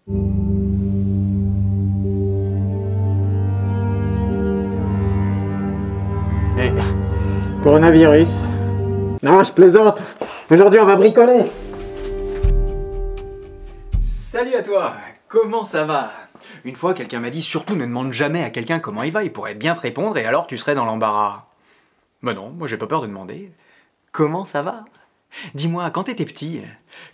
Eh, coronavirus. Non, je plaisante. Aujourd'hui, on va bricoler. Salut à toi, comment ça va? Une fois, quelqu'un m'a dit surtout ne demande jamais à quelqu'un comment il va, il pourrait bien te répondre et alors tu serais dans l'embarras. Bah non, moi j'ai pas peur de demander. Comment ça va? Dis-moi, quand t'étais petit,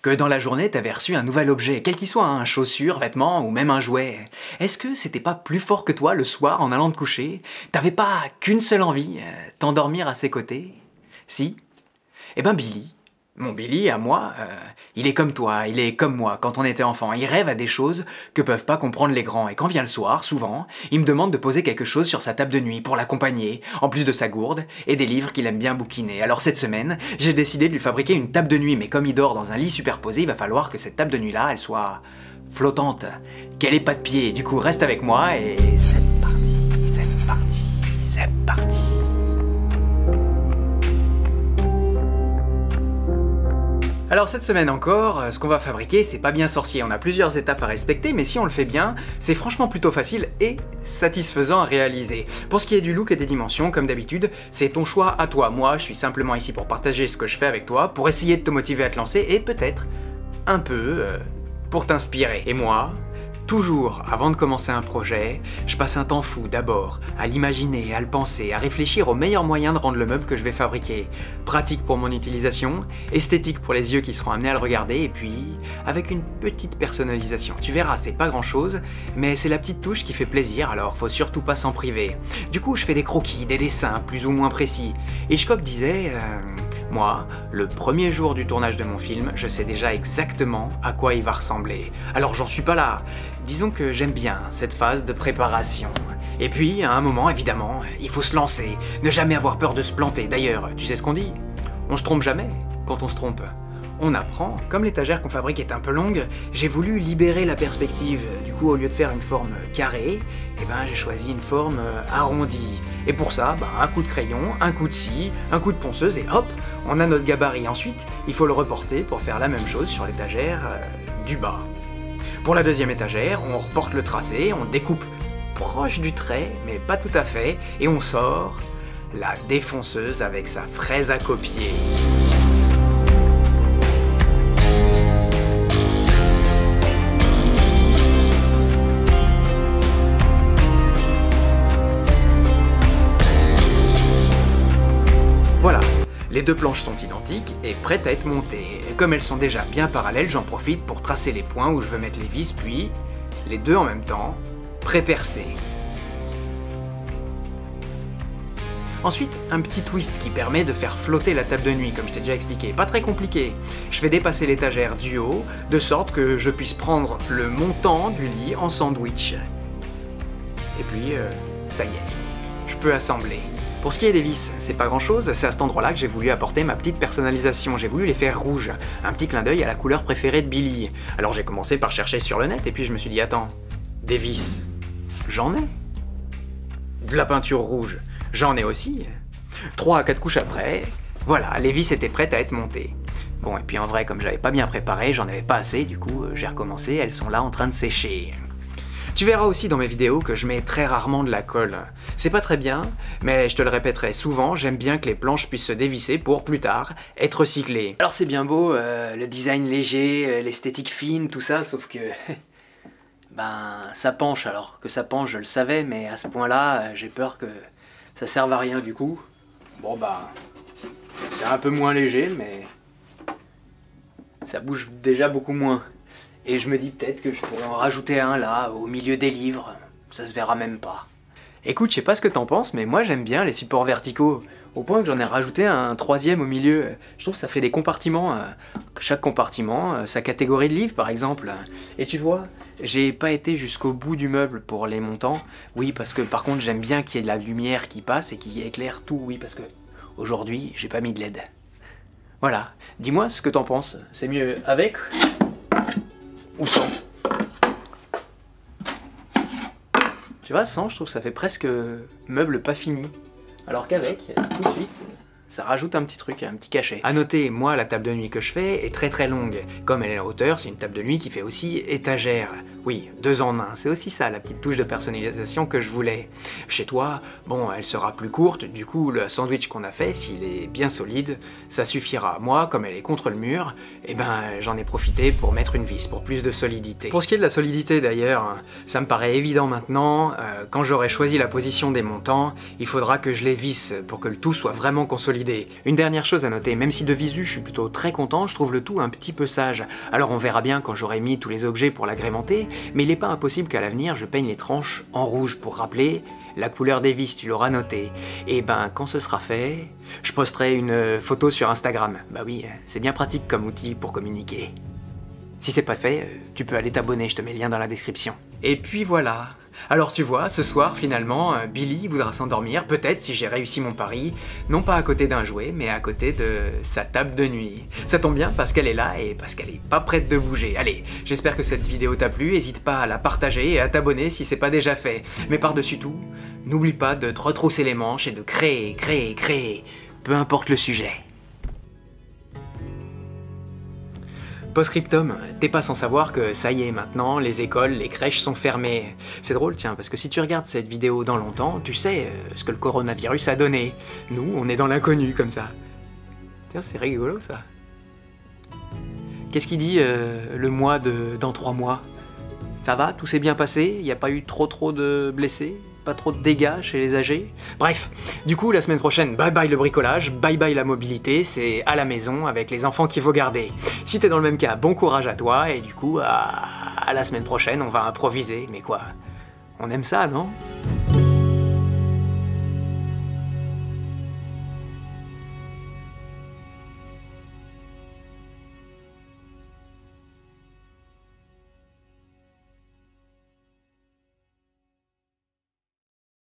que dans la journée t'avais reçu un nouvel objet, quel qu'il soit, hein, chaussure, vêtement ou même un jouet, est-ce que c'était pas plus fort que toi le soir en allant te coucher? T'avais pas qu'une seule envie, t'endormir à ses côtés? Si? Eh ben Billy, mon Billy à moi, il est comme toi, il est comme moi quand on était enfant, il rêve à des choses que peuvent pas comprendre les grands, et quand vient le soir, souvent, il me demande de poser quelque chose sur sa table de nuit pour l'accompagner, en plus de sa gourde, et des livres qu'il aime bien bouquiner. Alors cette semaine, j'ai décidé de lui fabriquer une table de nuit, mais comme il dort dans un lit superposé, il va falloir que cette table de nuit-là, elle soit flottante, qu'elle ait pas de pied. Du coup, reste avec moi, et c'est parti, c'est parti, c'est parti. Alors cette semaine encore, ce qu'on va fabriquer, c'est pas bien sorcier, on a plusieurs étapes à respecter, mais si on le fait bien, c'est franchement plutôt facile et satisfaisant à réaliser. Pour ce qui est du look et des dimensions, comme d'habitude, c'est ton choix à toi. Moi, je suis simplement ici pour partager ce que je fais avec toi, pour essayer de te motiver à te lancer, et peut-être un peu pour t'inspirer. Et moi, toujours, avant de commencer un projet, je passe un temps fou d'abord à l'imaginer, à le penser, à réfléchir aux meilleurs moyens de rendre le meuble que je vais fabriquer. Pratique pour mon utilisation, esthétique pour les yeux qui seront amenés à le regarder, et puis avec une petite personnalisation. Tu verras, c'est pas grand chose, mais c'est la petite touche qui fait plaisir, alors faut surtout pas s'en priver. Du coup, je fais des croquis, des dessins plus ou moins précis. Hitchcock disait... Moi, le premier jour du tournage de mon film, je sais déjà exactement à quoi il va ressembler. Alors j'en suis pas là. Disons que j'aime bien cette phase de préparation. Et puis, à un moment, évidemment, il faut se lancer, ne jamais avoir peur de se planter. D'ailleurs, tu sais ce qu'on dit? On se trompe jamais quand on se trompe. On apprend. Comme l'étagère qu'on fabrique est un peu longue, j'ai voulu libérer la perspective. Du coup, au lieu de faire une forme carrée, eh ben, j'ai choisi une forme arrondie. Et pour ça, un coup de crayon, un coup de scie, un coup de ponceuse et hop, on a notre gabarit. Ensuite, il faut le reporter pour faire la même chose sur l'étagère du bas. Pour la deuxième étagère, on reporte le tracé, on découpe proche du trait, mais pas tout à fait, et on sort la défonceuse avec sa fraise à copier. Voilà, les deux planches sont identiques et prêtes à être montées. Et comme elles sont déjà bien parallèles, j'en profite pour tracer les points où je veux mettre les vis, puis les deux en même temps, pré-percés. Ensuite, un petit twist qui permet de faire flotter la table de nuit, comme je t'ai déjà expliqué. Pas très compliqué. Je fais dépasser l'étagère du haut, de sorte que je puisse prendre le montant du lit en sandwich. Et puis, ça y est, je peux assembler. Pour ce qui est des vis, c'est pas grand chose, c'est à cet endroit-là que j'ai voulu apporter ma petite personnalisation, j'ai voulu les faire rouges, un petit clin d'œil à la couleur préférée de Billy. Alors j'ai commencé par chercher sur le net et puis je me suis dit attends, des vis, j'en ai. De la peinture rouge, j'en ai aussi. 3 à 4 couches après, voilà, les vis étaient prêtes à être montées. Bon et puis en vrai comme j'avais pas bien préparé, j'en avais pas assez, du coup j'ai recommencé, elles sont là en train de sécher. Tu verras aussi dans mes vidéos que je mets très rarement de la colle. C'est pas très bien, mais je te le répéterai souvent, j'aime bien que les planches puissent se dévisser pour, plus tard, être recyclées. Alors c'est bien beau, le design léger, l'esthétique fine, tout ça, sauf que... ça penche, alors que ça penche, je le savais, mais à ce point-là, j'ai peur que ça serve à rien du coup. Bon c'est un peu moins léger, mais... ça bouge déjà beaucoup moins. Et je me dis peut-être que je pourrais en rajouter un là, au milieu des livres. Ça se verra même pas. Écoute, je sais pas ce que t'en penses, mais moi j'aime bien les supports verticaux. Au point que j'en ai rajouté un troisième au milieu. Je trouve que ça fait des compartiments. Chaque compartiment, sa catégorie de livres par exemple. Et tu vois, j'ai pas été jusqu'au bout du meuble pour les montants. Oui, parce que par contre j'aime bien qu'il y ait de la lumière qui passe et qui éclaire tout. Oui, parce que aujourd'hui j'ai pas mis de LED. Voilà, dis-moi ce que t'en penses. C'est mieux avec ou sans? Tu vois, sans, je trouve que ça fait presque meuble pas fini. Alors qu'avec, tout de suite, ça rajoute un petit truc, un petit cachet. A noter, moi, la table de nuit que je fais est très très longue. Comme elle est en hauteur, c'est une table de nuit qui fait aussi étagère. Oui, 2 en 1, c'est aussi ça la petite touche de personnalisation que je voulais. Chez toi, bon, elle sera plus courte, du coup le sandwich qu'on a fait, s'il est bien solide, ça suffira. Moi, comme elle est contre le mur, eh ben j'en ai profité pour mettre une vis, pour plus de solidité. Pour ce qui est de la solidité d'ailleurs, ça me paraît évident maintenant, quand j'aurai choisi la position des montants, il faudra que je les visse pour que le tout soit vraiment consolidé. Une dernière chose à noter, même si de visu je suis plutôt très content, je trouve le tout un petit peu sage. Alors on verra bien quand j'aurai mis tous les objets pour l'agrémenter, mais il n'est pas impossible qu'à l'avenir je peigne les tranches en rouge pour rappeler la couleur des vis, tu l'auras noté. Et ben quand ce sera fait, je posterai une photo sur Instagram. Bah oui, c'est bien pratique comme outil pour communiquer. Si c'est pas fait, tu peux aller t'abonner, je te mets le lien dans la description. Et puis voilà. Alors tu vois, ce soir finalement, Billy voudra s'endormir, peut-être si j'ai réussi mon pari, non pas à côté d'un jouet, mais à côté de sa table de nuit. Ça tombe bien parce qu'elle est là et parce qu'elle est pas prête de bouger. Allez, j'espère que cette vidéo t'a plu, n'hésite pas à la partager et à t'abonner si c'est pas déjà fait. Mais par-dessus tout, n'oublie pas de te retrousser les manches et de créer, peu importe le sujet. Postscriptum, t'es pas sans savoir que ça y est maintenant, les écoles, les crèches sont fermées. C'est drôle tiens, parce que si tu regardes cette vidéo dans longtemps, tu sais ce que le coronavirus a donné. Nous, on est dans l'inconnu comme ça. Tiens, c'est rigolo ça. Qu'est-ce qu'il dit le mois dans 3 mois? Ça va? Tout s'est bien passé? Il n'y a pas eu trop de blessés? Pas trop de dégâts chez les âgés? Bref, du coup la semaine prochaine, bye bye le bricolage, bye bye la mobilité, c'est à la maison avec les enfants qu'il faut garder. Si t'es dans le même cas, bon courage à toi, et du coup, à la semaine prochaine, on va improviser, mais quoi, on aime ça, non ?